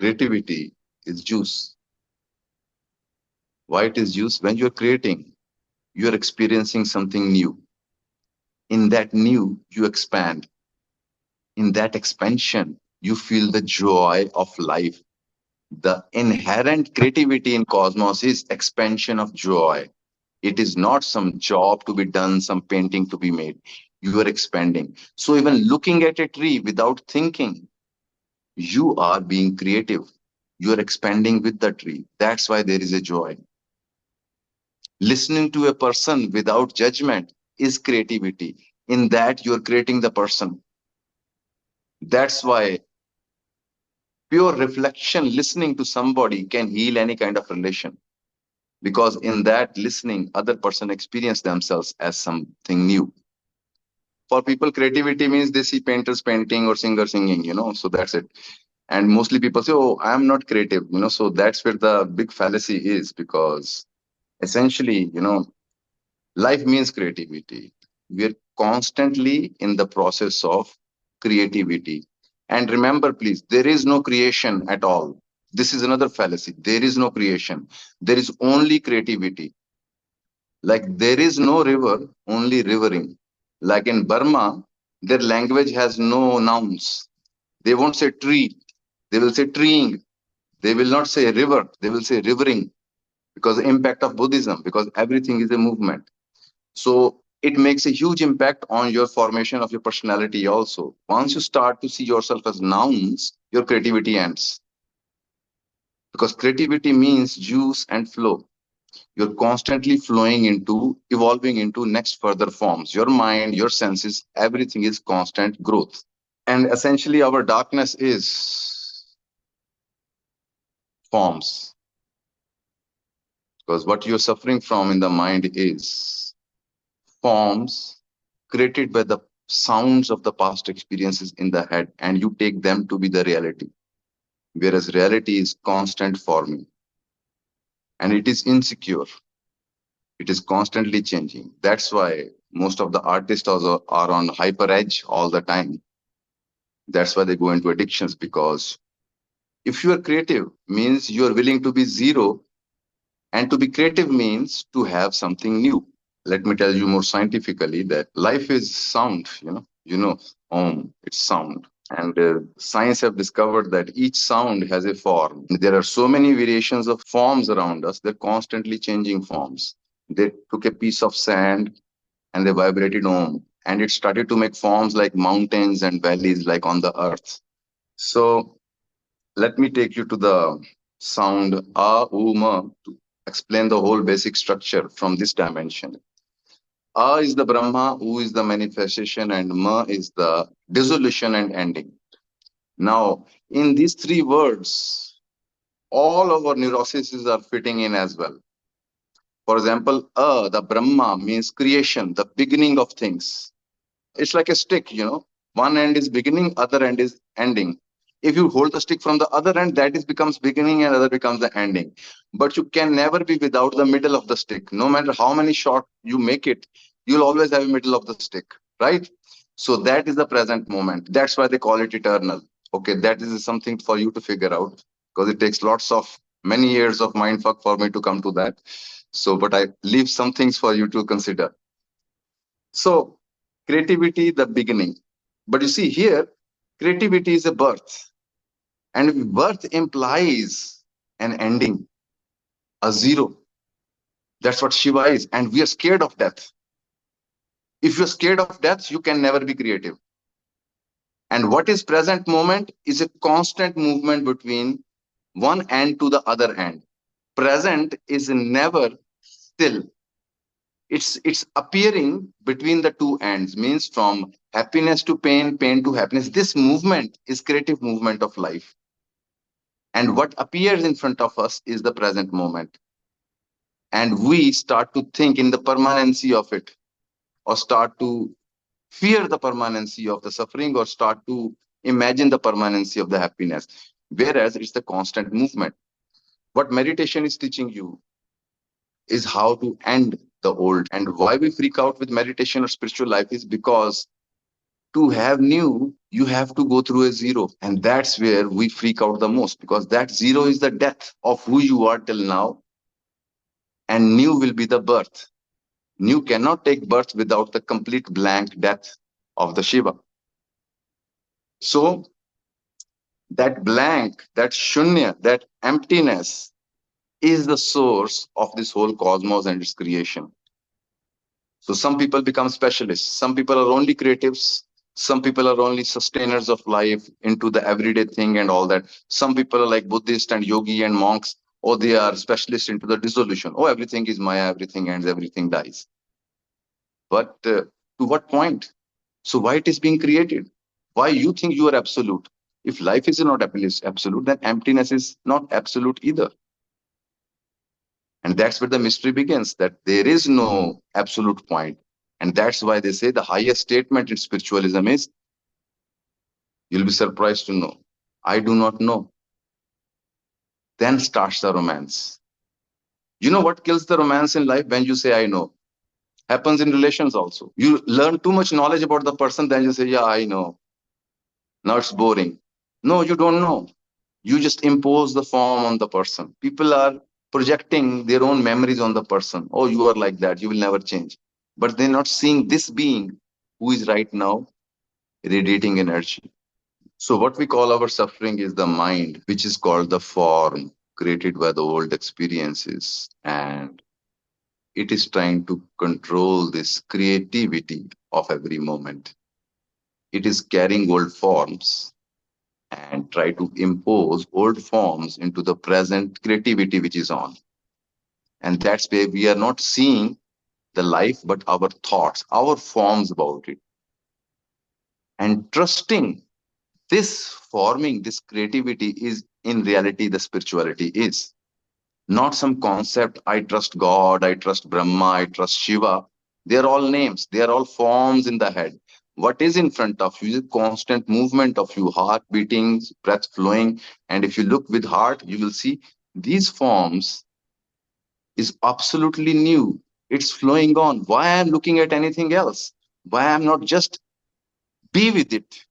Creativity is juice. Why it is juice? When you're creating, you're experiencing something new. In that new, you expand. In that expansion, you feel the joy of life. The inherent creativity in cosmos is expansion of joy. It is not some job to be done, some painting to be made. You are expanding. So even looking at a tree without thinking, you are being creative. You are expanding with the tree. That's why there is a joy. Listening to a person without judgment is creativity. In that, you're creating the person. That's why pure reflection, listening to somebody can heal any kind of relation. Because in that listening, other person experience themselves as something new. For people, creativity means they see painters painting or singer singing, so that's it. And mostly people say, oh, I'm not creative, so that's where the big fallacy is, because essentially, life means creativity. We're constantly in the process of creativity. And remember, please, there is no creation at all. This is another fallacy. There is no creation. There is only creativity. Like there is no river, only rivering. Like in Burma, their language has no nouns. They won't say tree. They will say treeing. They will not say river. They will say rivering, because the impact of Buddhism, because everything is a movement. So it makes a huge impact on your formation of your personality also. Once you start to see yourself as nouns, your creativity ends. Because creativity means juice and flow. You're constantly flowing into, evolving into next further forms. Your mind, your senses, everything is constant growth. And essentially, our darkness is forms. Because what you're suffering from in the mind is forms created by the sounds of the past experiences in the head, and you take them to be the reality. Whereas reality is constant forming and it is insecure. It is constantly changing. That's why most of the artists also are on hyper edge all the time. That's why they go into addictions, because if you are creative means you are willing to be zero, and to be creative means to have something new. Let me tell you more scientifically that life is sound, it's sound. And science have discovered that each sound has a form. There are so many variations of forms around us. They're constantly changing forms. They took a piece of sand and they vibrated on, and it started to make forms like mountains and valleys like on the earth. So let me take you to the sound a, u, ma to explain the whole basic structure from this dimension. A is the Brahma, U is the manifestation, and Ma is the dissolution and ending. Now, in these three words, all of our neuroses are fitting in as well. For example, the Brahma means creation, the beginning of things. It's like a stick, One end is beginning, other end is ending. If you hold the stick from the other end, that is becomes beginning and other becomes the ending. But you can never be without the middle of the stick. No matter how many shots you make it, you'll always have a middle of the stick, right? So that is the present moment. That's why they call it eternal. Okay, that is something for you to figure out, because it takes lots of many years of mind fuck for me to come to that. So, but I leave some things for you to consider. So, creativity, the beginning. But you see here, creativity is a birth, and birth implies an ending, a zero. That's what Shiva is, and we are scared of death. If you're scared of death, you can never be creative. And what is present moment is a constant movement between one end to the other end. Present is never still. It's appearing between the two ends, means from happiness to pain, pain to happiness. This movement is creative movement of life, and what appears in front of us is the present moment, and we start to think in the permanency of it, or start to fear the permanency of the suffering, or start to imagine the permanency of the happiness, whereas it's the constant movement. What meditation is teaching you is how to end the old. And why we freak out with meditation or spiritual life is because To have new, you have to go through a zero. And that's where we freak out the most, because that zero is the death of who you are till now, and new will be the birth. New cannot take birth without the complete blank death of the Shiva. So that blank, that shunya, that emptiness is the source of this whole cosmos and its creation. So some people become specialists. Some people are only creatives. Some people are only sustainers of life into the everyday thing and all that. Some people are like Buddhist and yogi and monks, or they are specialists into the dissolution. Oh, everything is Maya, everything ends, everything dies. But to what point? So why it is being created? Why you think you are absolute? If life is not absolute, then emptiness is not absolute either. And that's where the mystery begins, that there is no absolute point. And that's why they say the highest statement in spiritualism is, you'll be surprised to know, I do not know. Then starts the romance. You know what kills the romance in life? When you say, I know. Happens in relations also. You learn too much knowledge about the person, then you say, yeah, I know. Now it's boring. No, you don't know. You just impose the form on the person. People are projecting their own memories on the person. Oh, you are like that, you will never change. But they're not seeing this being who is right now radiating energy. So what we call our suffering is the mind, which is called the form created by the old experiences. And it is trying to control this creativity of every moment. It is carrying old forms and try to impose old forms into the present creativity which is on. And that's where we are not seeing the life, but our thoughts, our forms about it. And trusting this forming, this creativity is in reality the spirituality is. Not some concept, I trust God, I trust Brahma, I trust Shiva. They are all names, they are all forms in the head. What is in front of you is a constant movement of you, heart beating, breath flowing. And if you look with heart, you will see these forms is absolutely new. It's flowing on. Why I'm looking at anything else? Why I'm not just be with it?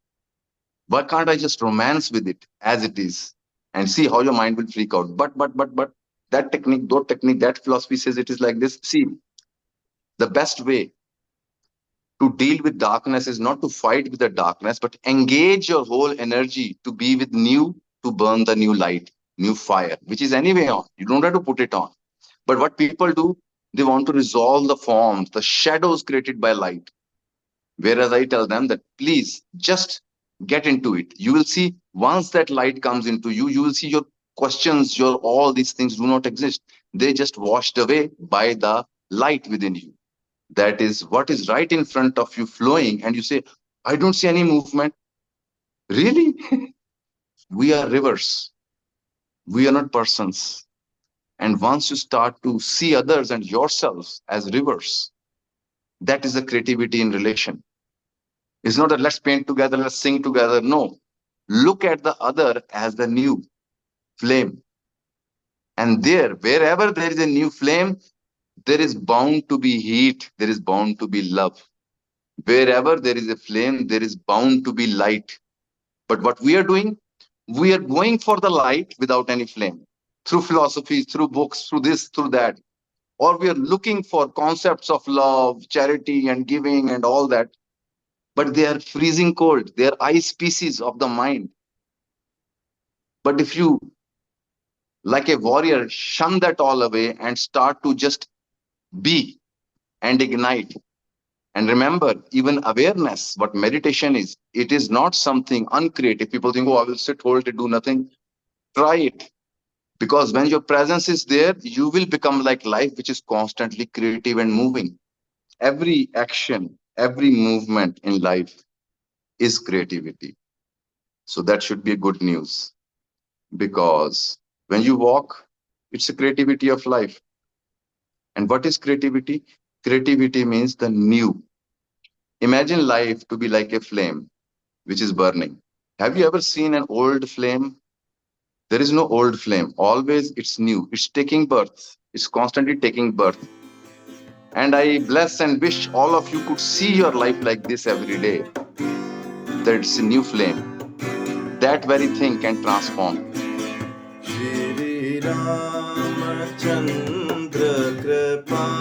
Why can't I just romance with it as it is and see how your mind will freak out? But that philosophy says it is like this. See, the best way to deal with darkness is not to fight with the darkness, but engage your whole energy to be with new, to burn the new light, new fire, which is anyway on. You don't have to put it on. But what people do, they want to resolve the forms, the shadows created by light. Whereas I tell them that please just get into it. You will see once that light comes into you, you will see your questions, your all these things do not exist. They just washed away by the light within you. That is what is right in front of you flowing. And you say, I don't see any movement. Really? We are rivers. We are not persons. And once you start to see others and yourselves as rivers, that is the creativity in relation. It's not that let's paint together, let's sing together. No. Look at the other as the new flame. And there, wherever there is a new flame, there is bound to be heat, there is bound to be love. Wherever there is a flame, there is bound to be light. But what we are doing, we are going for the light without any flame. Through philosophies, through books, through this, through that. Or we are looking for concepts of love, charity, and giving, and all that. But they are freezing cold. They are ice pieces of the mind. But if you, like a warrior, shun that all away and start to just be and ignite. And remember, even awareness, what meditation is, it is not something uncreative. People think, oh, I will sit, hold it, do nothing. Try it. Because when your presence is there, you will become like life, which is constantly creative and moving. Every action, every movement in life is creativity. So that should be good news. Because when you walk, it's a creativity of life. And what is creativity? Creativity means the new. Imagine life to be like a flame which is burning. Have you ever seen an old flame? There is no old flame. Always it's new. It's taking birth. It's constantly taking birth. And I bless and wish all of you could see your life like this every day. whether it's a new flame, that very thing can transform you. Shri Ramachandra Kripa